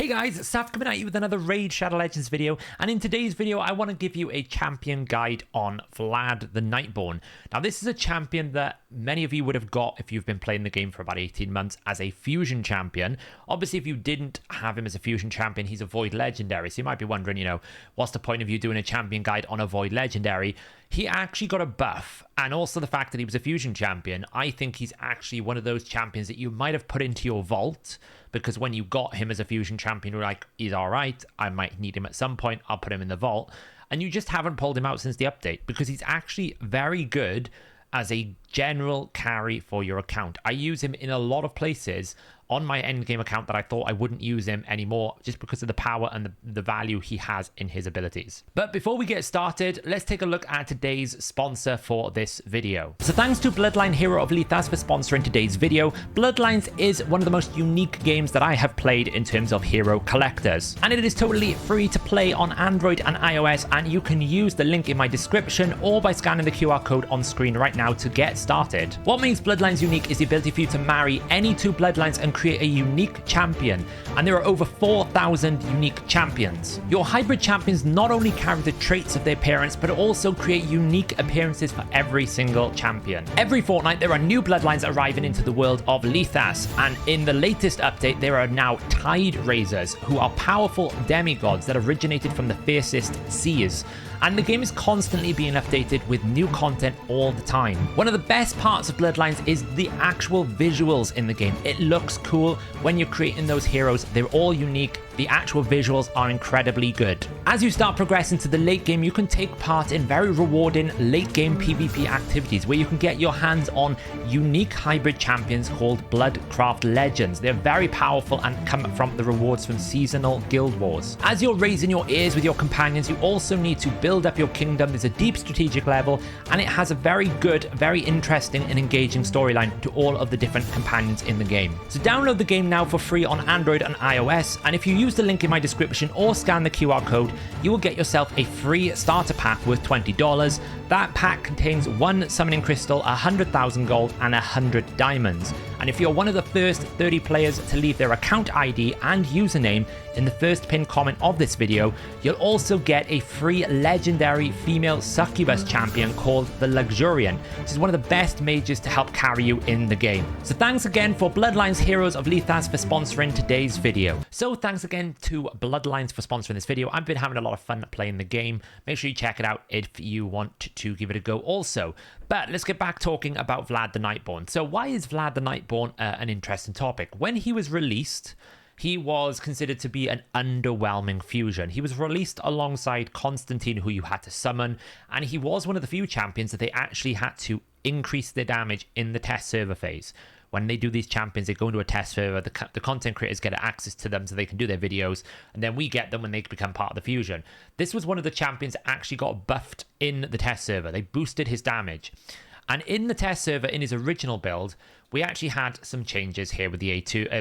Hey guys, it's Saf coming at you with another Raid Shadow Legends video, and in today's video I want to give you a champion guide on Vlad the Nightborn. Now this is a champion that many of you would have got if you've been playing the game for about 18 months as a fusion champion. Obviously if you didn't have him as a fusion champion, he's a Void Legendary, so you might be wondering, what's the point of you doing a champion guide on a Void Legendary? He actually got a buff, and also the fact that he was a fusion champion, I think he's actually one of those champions that you might have put into your vault, because when you got him as a fusion champion, you were like, he's alright, I might need him at some point, I'll put him in the vault, and you just haven't pulled him out since the update, because he's actually very good as a general carry for your account. I use him in a lot of places on my endgame account that I thought I wouldn't use him anymore just because of the power and the value he has in his abilities. But before we get started, let's take a look at today's sponsor for this video. So thanks to Bloodline Hero of Lithas for sponsoring today's video. Bloodlines is one of the most unique games that I have played in terms of hero collectors. And it is totally free to play on Android and iOS, and you can use the link in my description or by scanning the QR code on screen right now to get started. What makes Bloodlines unique is the ability for you to marry any two Bloodlines and create a unique champion, and there are over 4,000 unique champions. Your hybrid champions not only carry the traits of their parents, but also create unique appearances for every single champion. Every fortnight there are new Bloodlines arriving into the world of Lithas, and in the latest update there are now Tide Raisers, who are powerful demigods that originated from the fiercest seas. And the game is constantly being updated with new content all the time. One of the best parts of Bloodlines is the actual visuals in the game. It looks cool when you're creating those heroes. They're all unique. The actual visuals are incredibly good. As you start progressing to the late game, you can take part in very rewarding late game PvP activities where you can get your hands on unique hybrid champions called Bloodcraft Legends. They're very powerful and come from the rewards from seasonal guild wars. As you're raising your ears with your companions, you also need to build up your kingdom. There's a deep strategic level, and it has a very good, very interesting and engaging storyline to all of the different companions in the game. So download the game now for free on Android and iOS, and if you use the link in my description or scan the QR code, you will get yourself a free starter pack worth $20. That pack contains 1 summoning crystal, 100,000 gold, and 100 diamonds. And if you're one of the first 30 players to leave their account ID and username in the first pinned comment of this video, you'll also get a free legendary female succubus champion called the Luxuriant, which is one of the best mages to help carry you in the game. So thanks again for Bloodlines Heroes of Lithas for sponsoring today's video. So thanks again to Bloodlines for sponsoring this video. I've been having a lot of fun playing the game. Make sure you check it out if you want to give it a go also. But let's get back talking about Vlad the Nightborn. So why is Vlad the Nightborn an interesting topic? When he was released, he was considered to be an underwhelming fusion. He was released alongside Constantine, who you had to summon, and he was one of the few champions that they actually had to increase their damage in the test server phase. When they do these champions, they go into a test server, the content creators get access to them so they can do their videos, and then we get them when they become part of the fusion. This was one of the champions that actually got buffed in the test server. They boosted his damage. And in the test server, in his original build, we actually had some changes here with the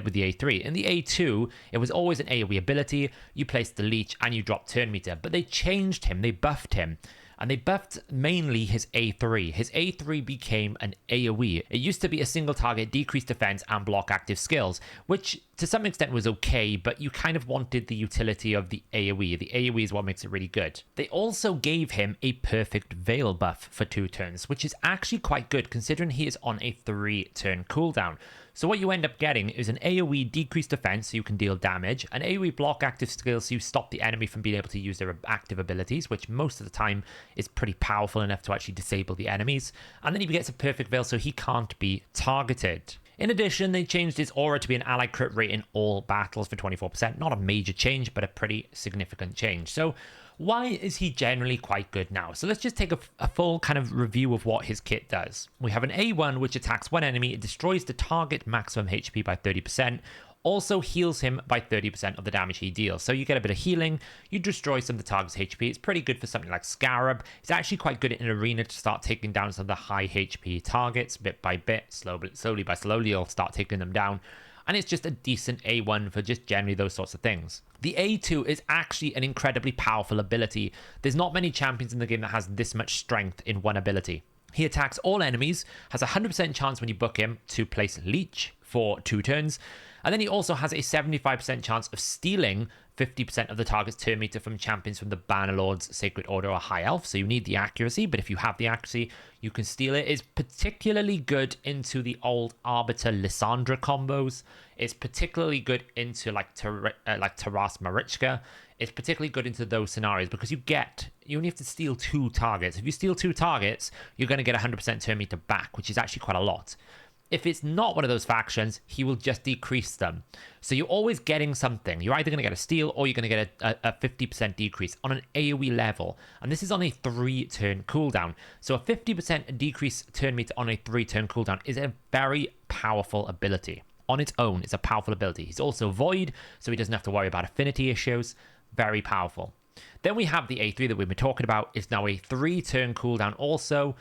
with the A3. In the A2, it was always an AoE ability. You placed the leech and you dropped turn meter. But they changed him. They buffed him. And they buffed mainly his A3. His A3 became an AoE. It used to be a single target, decreased defense, and block active skills, which to some extent was okay, but you kind of wanted the utility of the AoE. The AoE is what makes it really good. They also gave him a perfect veil buff for 2 turns, which is actually quite good considering he is on a 3-turn cooldown. So what you end up getting is an AoE decreased defense so you can deal damage, an AoE block active skills so you stop the enemy from being able to use their active abilities, which most of the time is pretty powerful enough to actually disable the enemies, and then he gets a perfect veil so he can't be targeted. In addition, they changed his aura to be an ally crit rate in all battles for 24%. Not a major change, but a pretty significant change. So why is he generally quite good now? So let's just take a full kind of review of what his kit does. We have an A1, which attacks one enemy. It destroys the target maximum HP by 30%. Also heals him by 30% of the damage he deals. So you get a bit of healing, you destroy some of the target's HP. It's pretty good for something like Scarab. It's actually quite good in an arena to start taking down some of the high HP targets bit by bit, slowly by slowly you'll start taking them down. And it's just a decent A1 for just generally those sorts of things. The A2 is actually an incredibly powerful ability. There's not many champions in the game that has this much strength in one ability. He attacks all enemies, has a 100% chance when you book him to place Leech for 2 turns, And then he also has a 75% chance of stealing 50% of the target's turn meter from champions from the Bannerlord's Sacred Order or High Elf. So you need the accuracy, but if you have the accuracy, you can steal it. It's particularly good into the old Arbiter Lysandra combos. It's particularly good into like Taras Marichka. It's particularly good into those scenarios because you only have to steal 2 targets. If you steal 2 targets, you're going to get 100% turn meter back, which is actually quite a lot. If it's not one of those factions, he will just decrease them. So you're always getting something. You're either going to get a steal or you're going to get a 50% decrease on an AoE level. And this is on a 3-turn cooldown. So a 50% decrease turn meter on a 3-turn cooldown is a very powerful ability. On its own, it's a powerful ability. He's also Void, so he doesn't have to worry about affinity issues. Very powerful. Then we have the A3 that we've been talking about. It's now a 3-turn cooldown also.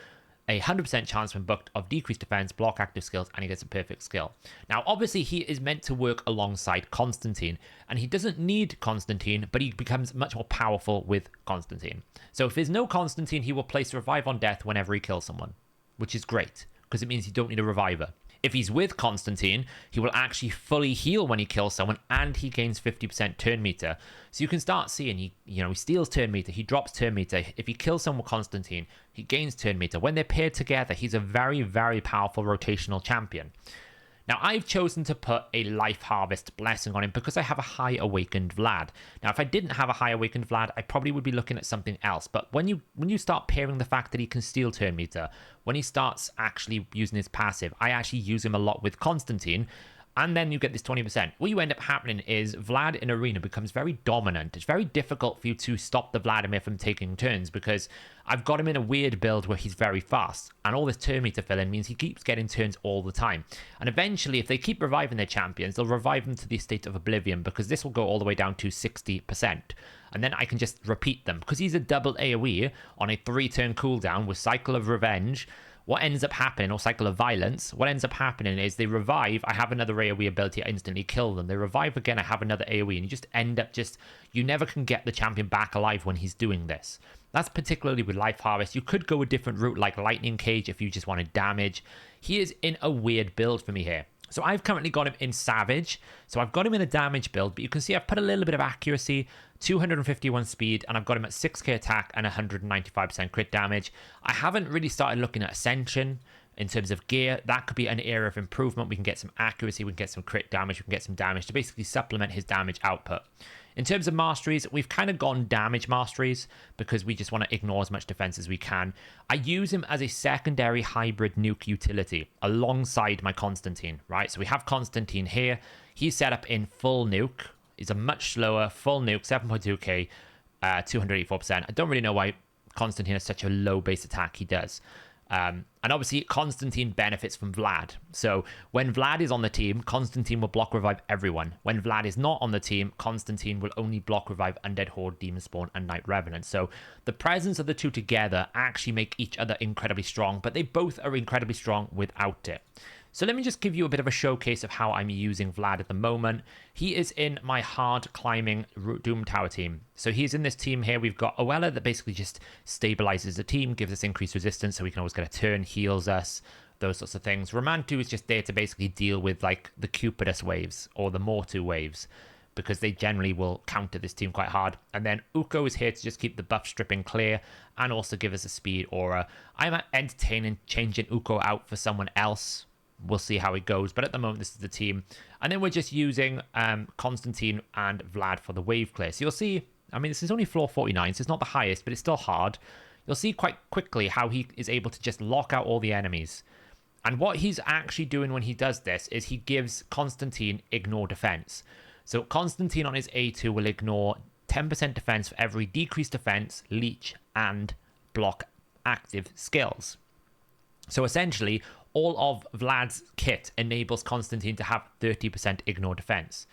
A 100% chance when booked of decreased defense, block active skills, and he gets a perfect skill. Now, obviously, he is meant to work alongside Constantine, and he doesn't need Constantine, but he becomes much more powerful with Constantine. So if there's no Constantine, he will place Revive on death whenever he kills someone, which is great, because it means you don't need a Reviver. If he's with Constantine, he will actually fully heal when he kills someone, and he gains 50% turn meter. So you can start seeing he steals turn meter, he drops turn meter. If he kills someone with Constantine, he gains turn meter. When they're paired together, he's a very, very powerful rotational champion. Now, I've chosen to put a Life Harvest blessing on him because I have a High Awakened Vlad. Now, if I didn't have a High Awakened Vlad, I probably would be looking at something else. But when you start pairing the fact that he can steal turn meter, when he starts actually using his passive, I actually use him a lot with Constantine. And then you get this 20%. What you end up happening is Vlad in Arena becomes very dominant. It's very difficult for you to stop the Vladimir from taking turns because I've got him in a weird build where he's very fast. And all this turn meter fill-in means he keeps getting turns all the time. And eventually, if they keep reviving their champions, they'll revive them to the state of oblivion because this will go all the way down to 60%. And then I can just repeat them. Because he's a double AoE on a 3-turn cooldown with Cycle of Revenge, what ends up happening, or Cycle of Violence, what ends up happening is they revive, I have another AoE ability, I instantly kill them. They revive again, I have another AoE, and you just end up you never can get the champion back alive when he's doing this. That's particularly with Life Harvest. You could go a different route like Lightning Cage if you just wanted damage. He is in a weird build for me here. So I've currently got him in Savage. So I've got him in a damage build, but you can see I've put a little bit of accuracy, 251 speed, and I've got him at 6k attack and 195% crit damage. I haven't really started looking at Ascension in terms of gear. That could be an area of improvement. We can get some accuracy, we can get some crit damage, we can get some damage to basically supplement his damage output. In terms of masteries, we've kind of gone damage masteries because we just want to ignore as much defense as we can. I use him as a secondary hybrid nuke utility alongside my Constantine, right? So we have Constantine here. He's set up in full nuke. He's a much slower full nuke, 7.2k, 284%. I don't really know why Constantine has such a low base attack. He does. And obviously, Constantine benefits from Vlad. So when Vlad is on the team, Constantine will block revive everyone. When Vlad is not on the team, Constantine will only block revive Undead Horde, Demon Spawn, and Night Revenant. So the presence of the two together actually make each other incredibly strong, but they both are incredibly strong without it. So let me just give you a bit of a showcase of how I'm using Vlad at the moment. He is in my hard climbing Doom Tower team. So he's in this team here. We've got Oella that basically just stabilizes the team, gives us increased resistance so we can always get a turn, heals us, those sorts of things. Romantu is just there to basically deal with like the Cupidus waves or the Mortu waves, because they generally will counter this team quite hard. And then Uko is here to just keep the buff stripping clear and also give us a speed aura. I'm entertaining changing Uko out for someone else. We'll see how it goes, but at the moment this is the team. And then we're just using Constantine and Vlad for the wave clear. So you'll see, I mean, this is only floor 49, so it's not the highest, but it's still hard. You'll see quite quickly how he is able to just lock out all the enemies. And what he's actually doing when he does this is he gives Constantine ignore defense. So Constantine on his A2 will ignore 10% defense for every decreased defense, leech, and block active skills. So essentially, all of Vlad's kit enables Constantine to have 30% ignore defense.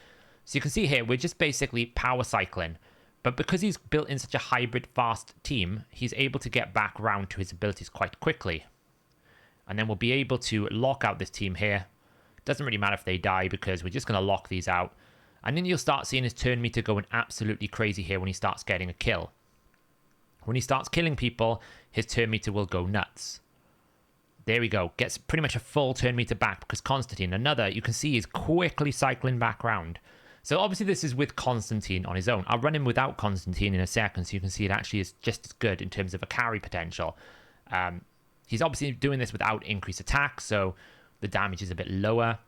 So you can see here, we're just basically power cycling. But because he's built in such a hybrid fast team, he's able to get back round to his abilities quite quickly. And then we'll be able to lock out this team here. Doesn't really matter if they die because we're just going to lock these out. And then you'll start seeing his turn meter going absolutely crazy here when he starts getting a kill. When he starts killing people, his turn meter will go nuts. There we go. Gets pretty much a full turn meter back because Constantine, another, you can see, is quickly cycling back round. So obviously this is with Constantine on his own. I'll run him without Constantine in a second so you can see it actually is just as good in terms of a carry potential. He's obviously doing this without increased attack, so the damage is a bit lower.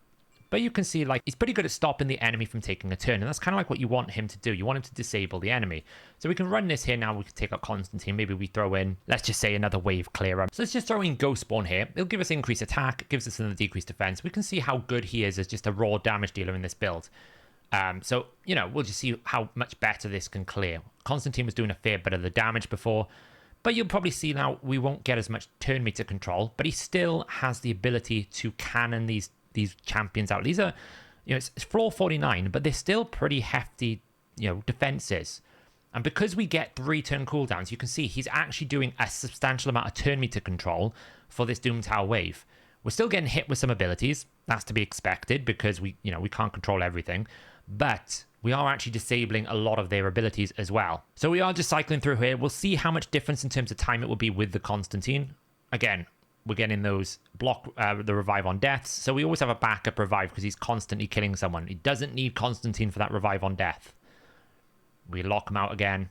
But you can see, like, he's pretty good at stopping the enemy from taking a turn, and that's kind of like what you want him to do. You want him to disable the enemy. So we can run this here now. We can take out Constantine. Maybe we throw in, let's just say, another wave clearer. So let's just throw in Ghostborn here. It'll give us increased attack, gives us another decreased defense. We can see how good he is as just a raw damage dealer in this build. So, you know, we'll just see how much better this can clear. Constantine was doing a fair bit of the damage before, but you'll probably see now we won't get as much turn meter control, but he still has the ability to cannon these champions out. These are, you know, it's floor 49, but they're still pretty hefty, you know, defenses. And because we get 3 turn cooldowns, you can see he's actually doing a substantial amount of turn meter control for this Doom Tower wave. We're still getting hit with some abilities. That's to be expected because we can't control everything. But we are actually disabling a lot of their abilities as well. So we are just cycling through here. We'll see how much difference in terms of time it will be with the Constantine. Again, we're getting those block, the revive on deaths. So we always have a backup revive because he's constantly killing someone. He doesn't need Constantine for that revive on death. We lock him out again.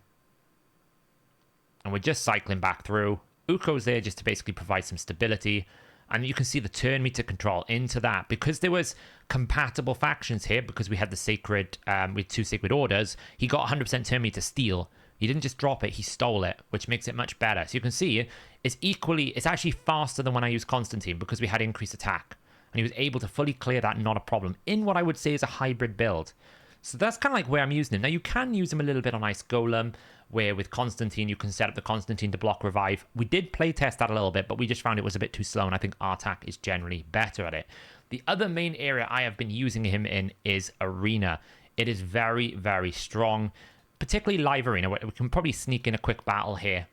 And we're just cycling back through. Uko's there just to basically provide some stability. And you can see the turn meter control into that. Because there was compatible factions here, because we had the sacred, with 2 sacred orders, he got 100% turn meter steal. He didn't just drop it, he stole it, which makes it much better. So you can see it's actually faster than when I used Constantine because we had increased attack. And he was able to fully clear that, not a problem, in what I would say is a hybrid build. So that's kind of like where I'm using him. Now you can use him a little bit on Ice Golem, where with Constantine, you can set up the Constantine to block revive. We did playtest that a little bit, but we just found it was a bit too slow, and I think Artak is generally better at it. The other main area I have been using him in is Arena. It is very, very strong, particularly Live Arena, where we can probably sneak in a quick battle here,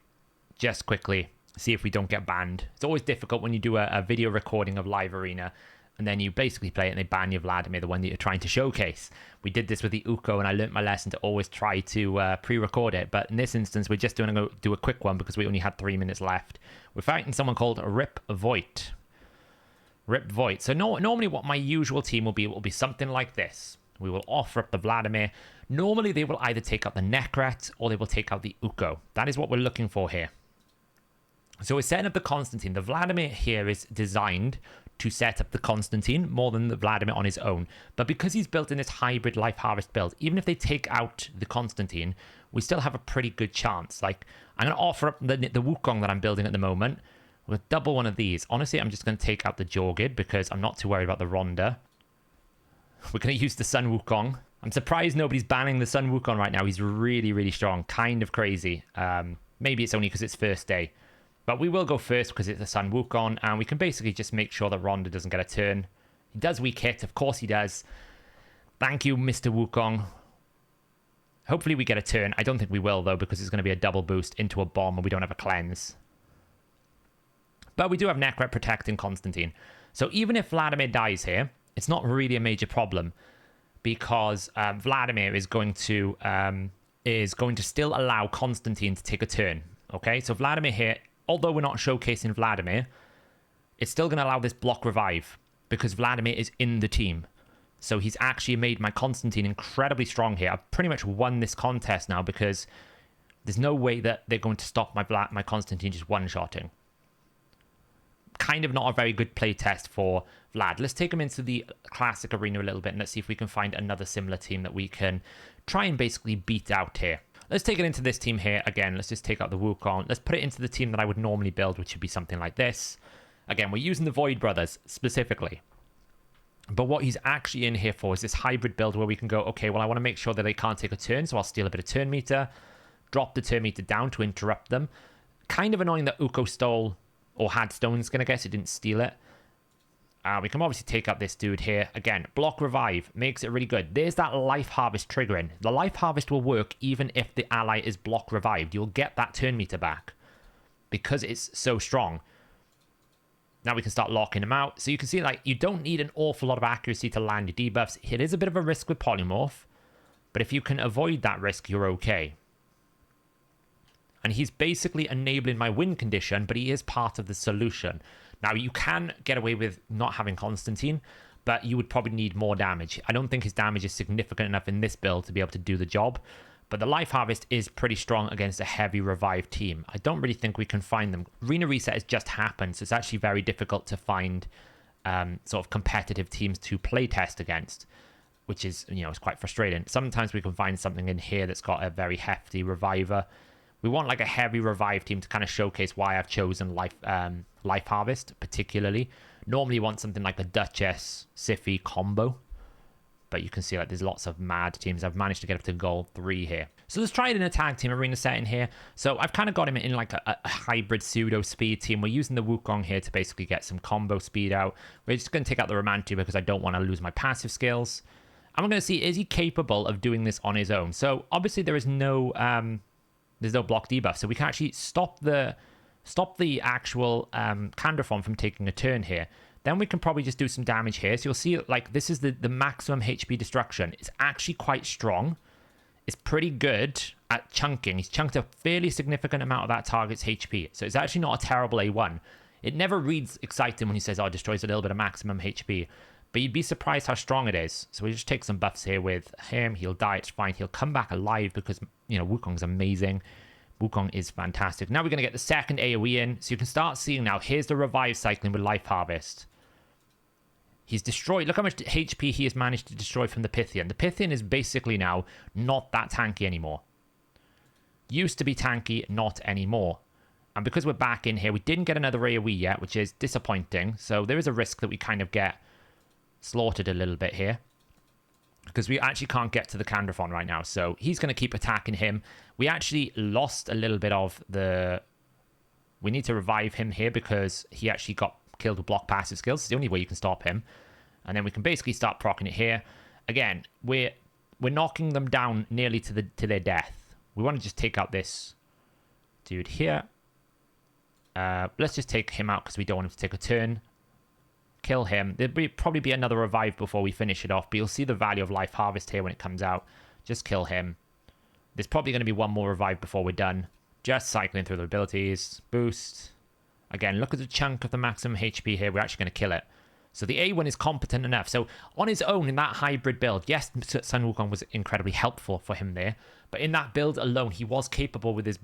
just quickly, see if we don't get banned. It's always difficult when you do a video recording of Live Arena, and then you basically play it and they ban you Vladimir, the one that you're trying to showcase. We did this with the Uko, and I learned my lesson to always try to pre-record it. But in this instance, we're just going to do a quick one because we only had 3 minutes left. We're fighting someone called Rip Void. Rip Void. So normally what my usual team will be something like this. We will offer up the Vladimir. Normally they will either take out the Nekret or they will take out the Uko. That is what we're looking for here. So we're setting up the Constantine. The Vladimir here is designed to set up the Constantine more than the Vladimir on his own. But because he's built in this hybrid Life Harvest build, even if they take out the Constantine, we still have a pretty good chance. Like, I'm going to offer up the Wukong that I'm building at the moment. We'll double one of these. Honestly, I'm just going to take out the Jorgid because I'm not too worried about the Ronda. We're going to use the Sun Wukong. I'm surprised nobody's banning the Sun Wukong right now. He's really, really strong. Kind of crazy. Maybe it's only because it's first day. But we will go first because it's the Sun Wukong, and we can basically just make sure that Ronda doesn't get a turn. He does weak hit. Of course he does. Thank you, Mr. Wukong. Hopefully we get a turn. I don't think we will, though, because it's going to be a double boost into a bomb and we don't have a cleanse. But we do have Nekret protecting Constantine. So even if Vladimir dies here, it's not really a major problem because Vladimir is going to still allow Constantine to take a turn. Okay, so Vladimir here, although we're not showcasing Vladimir, it's still going to allow this block revive because Vladimir is in the team. So he's actually made my Constantine incredibly strong here. I've pretty much won this contest now because there's no way that they're going to stop my Constantine just one-shotting. Kind of not a very good play test for Vlad. Let's take him into the classic arena a little bit and let's see if we can find another similar team that we can try and basically beat out here. Let's take it into this team here. Again, let's just take out the Wukong. Let's put it into the team that I would normally build, which would be something like this. Again, we're using the Void Brothers specifically. But what he's actually in here for is this hybrid build where we can go, okay, well, I want to make sure that they can't take a turn, so I'll steal a bit of turn meter, drop the turn meter down to interrupt them. Kind of annoying that Uko stole, or had stones, gonna guess it didn't steal it. We can obviously take out this dude here. Again, block revive makes it really good. There's that life harvest triggering. The life harvest will work even if the ally is block revived. You'll get that turn meter back because it's so strong. Now we can start locking them out. So you can see, like, you don't need an awful lot of accuracy to land your debuffs. It is a bit of a risk with Polymorph, but if you can avoid that risk, you're okay. And he's basically enabling my win condition, but he is part of the solution. Now, you can get away with not having Constantine, but you would probably need more damage. I don't think his damage is significant enough in this build to be able to do the job. But the Life Harvest is pretty strong against a heavy revive team. I don't really think we can find them. Arena Reset has just happened, so it's actually very difficult to find sort of competitive teams to play test against, which is, it's quite frustrating. Sometimes we can find something in here that's got a very hefty reviver. We want like a heavy revive team to kind of showcase why I've chosen Life Harvest particularly. Normally you want something like a Duchess Siphi combo. But you can see like there's lots of mad teams. I've managed to get up to goal 3 here. So let's try it in a tag team arena setting here. So I've kind of got him in like a hybrid pseudo speed team. We're using the Wukong here to basically get some combo speed out. We're just going to take out the Romantu because I don't want to lose my passive skills. And we're going to see, is he capable of doing this on his own? So obviously there is no, there's no block debuff. So we can actually stop the actual Candrathon from taking a turn here. Then we can probably just do some damage here. So you'll see, like, this is the maximum HP destruction. It's actually quite strong. It's pretty good at chunking. He's chunked a fairly significant amount of that target's HP. So it's actually not a terrible A1. It never reads exciting when he says, oh, it destroys a little bit of maximum HP. But you'd be surprised how strong it is. So we just take some buffs here with him. He'll die, it's fine. He'll come back alive because, Wukong's amazing. Wukong is fantastic. Now we're going to get the second AoE in. So you can start seeing now, here's the revive cycling with Life Harvest. He's destroyed. Look how much HP he has managed to destroy from the Pythian. The Pythian is basically now not that tanky anymore. Used to be tanky, not anymore. And because we're back in here, we didn't get another AoE yet, which is disappointing. So there is a risk that we kind of get slaughtered a little bit here. Because we actually can't get to the Candrathon right now. So he's going to keep attacking him. We actually lost a little bit of the... We need to revive him here because he actually got killed with block passive skills. It's the only way you can stop him. And then we can basically start proccing it here. Again, we're knocking them down nearly to their death. We want to just take out this dude here. Let's just take him out because we don't want him to take a turn. Kill him. There'll probably be another revive before we finish it off, but you'll see the value of Life Harvest here when it comes out. Just kill him. There's probably going to be one more revive before we're done. Just cycling through the abilities. Boost. Again, look at the chunk of the maximum HP here. We're actually going to kill it. So the A1 is competent enough. So on his own, in that hybrid build, yes, Sun Wukong was incredibly helpful for him there. But in that build alone, he was capable with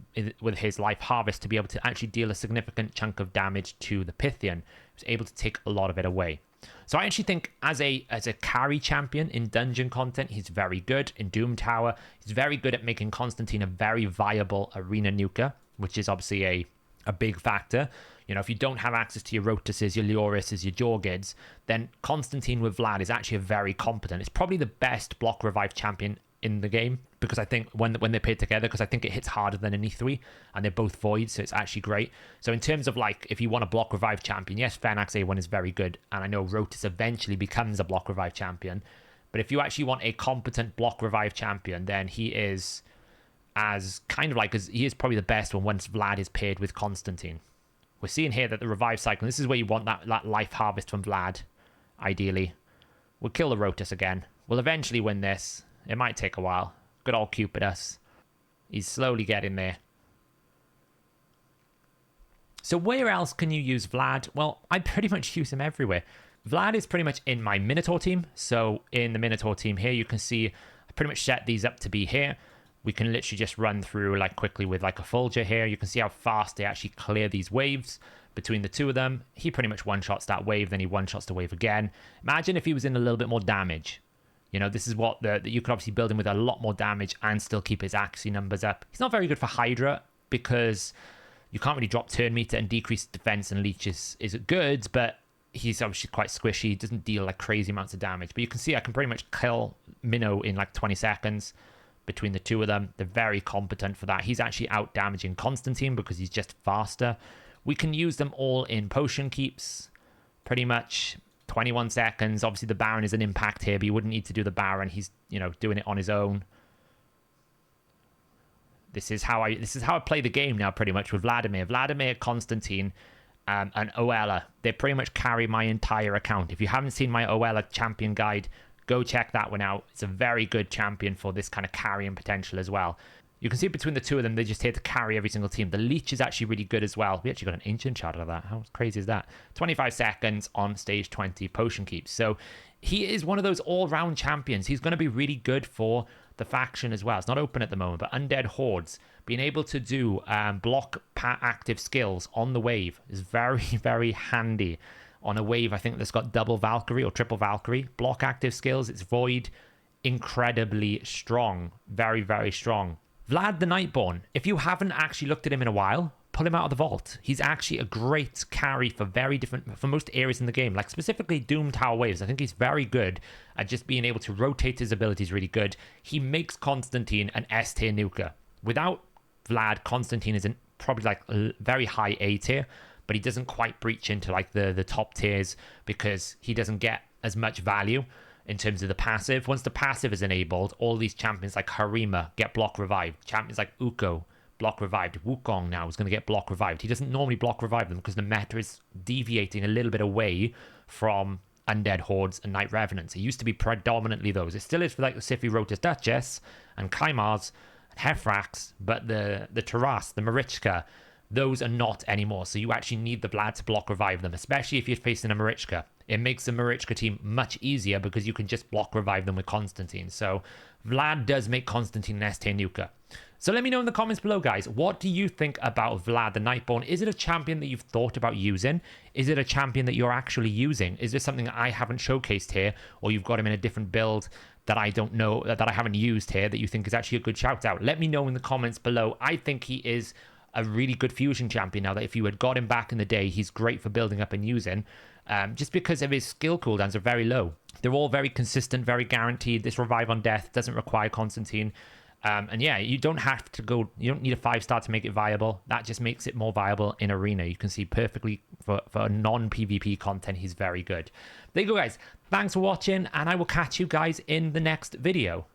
his Life Harvest to be able to actually deal a significant chunk of damage to the Pythian. He was able to take a lot of it away. So I actually think as a carry champion in dungeon content, he's very good. In Doom Tower, he's very good at making Constantine a very viable arena nuker, which is obviously a big factor. If you don't have access to your Rotuses, your Leorises, your Jorgids, then Constantine with Vlad is actually a very competent. It's probably the best block revive champion in the game because I think when they're paired together, because I think it hits harder than an E3 and they're both void, so it's actually great. So in terms of like, if you want a block revive champion, yes, Fenax A1 is very good. And I know Rotus eventually becomes a block revive champion. But if you actually want a competent block revive champion, then he is he is probably the best one once Vlad is paired with Constantine. We're seeing here that the revive cycle, this is where you want that Life Harvest from Vlad, ideally. We'll kill the Rotus again. We'll eventually win this. It might take a while. Good old Cupidus. He's slowly getting there. So where else can you use Vlad? Well, I pretty much use him everywhere. Vlad is pretty much in my Minotaur team. So in the Minotaur team here, you can see I pretty much set these up to be here. We can literally just run through like quickly with like a Fulgur here. You can see how fast they actually clear these waves between the two of them. He pretty much one-shots that wave, then he one-shots the wave again. Imagine if he was in a little bit more damage. This is what you could obviously build him with a lot more damage and still keep his accuracy numbers up. He's not very good for Hydra because you can't really drop turn meter, and decreased defense and leech is good, but he's obviously quite squishy. He doesn't deal like crazy amounts of damage. But you can see I can pretty much kill Minnow in like 20 seconds. Between the two of them, they're very competent for that. He's actually out damaging Constantine because he's just faster. We can use them all in potion keeps, pretty much 21 seconds. Obviously, the Baron is an impact here, but you wouldn't need to do the Baron. He's doing it on his own. This is how I play the game now, pretty much with Vladimir, Constantine, and Oella. They pretty much carry my entire account. If you haven't seen my Oella champion guide, go check that one out. It's a very good champion for this kind of carrying potential as well. You can see between the two of them, they're just here to carry every single team. The Leech is actually really good as well. We actually got an Ancient Shard out of that. How crazy is that? 25 seconds on stage 20 potion keeps. So he is one of those all-round champions. He's going to be really good for the faction as well. It's not open at the moment, but Undead Hordes, being able to do block active skills on the wave is very, very handy. On a wave, I think that's got double Valkyrie or triple Valkyrie. Block active skills, it's Void. Incredibly strong. Very, very strong. Vlad the Nightborn, if you haven't actually looked at him in a while, pull him out of the vault. He's actually a great carry for for most areas in the game, like specifically Doom Tower Waves. I think he's very good at just being able to rotate his abilities really good. He makes Constantine an S tier nuker. Without Vlad, Constantine is probably like a very high A tier, but he doesn't quite breach into like the top tiers because he doesn't get as much value in terms of the passive. Once the passive is enabled, all these champions like Harima get block revived. Champions like Uko, block revived. Wukong now is going to get block revived. He doesn't normally block revive them because the meta is deviating a little bit away from Undead Hordes and Night Revenants. It used to be predominantly those. It still is for like the Siphi Rotus Duchess and Kaimars and Hefrax, but the Taras, the Marichka, those are not anymore. So you actually need the Vlad to block revive them, especially if you're facing a Marichka. It makes the Marichka team much easier because you can just block revive them with Constantine. So Vlad does make Constantine an S-tier nuker. So let me know in the comments below, guys. What do you think about Vlad the Nightborn? Is it a champion that you've thought about using? Is it a champion that you're actually using? Is this something I haven't showcased here, or you've got him in a different build that I don't know, that I haven't used here, that you think is actually a good shout out? Let me know in the comments below. I think he is a really good fusion champion now, that if you had got him back in the day, he's great for building up and using. Just because of his skill cooldowns are very low. They're all very consistent, very guaranteed. This revive on death doesn't require Constantine. And yeah, you don't have to go, you don't need a 5-star to make it viable. That just makes it more viable in arena. You can see perfectly for non-PvP content, he's very good. There you go, guys. Thanks for watching, and I will catch you guys in the next video.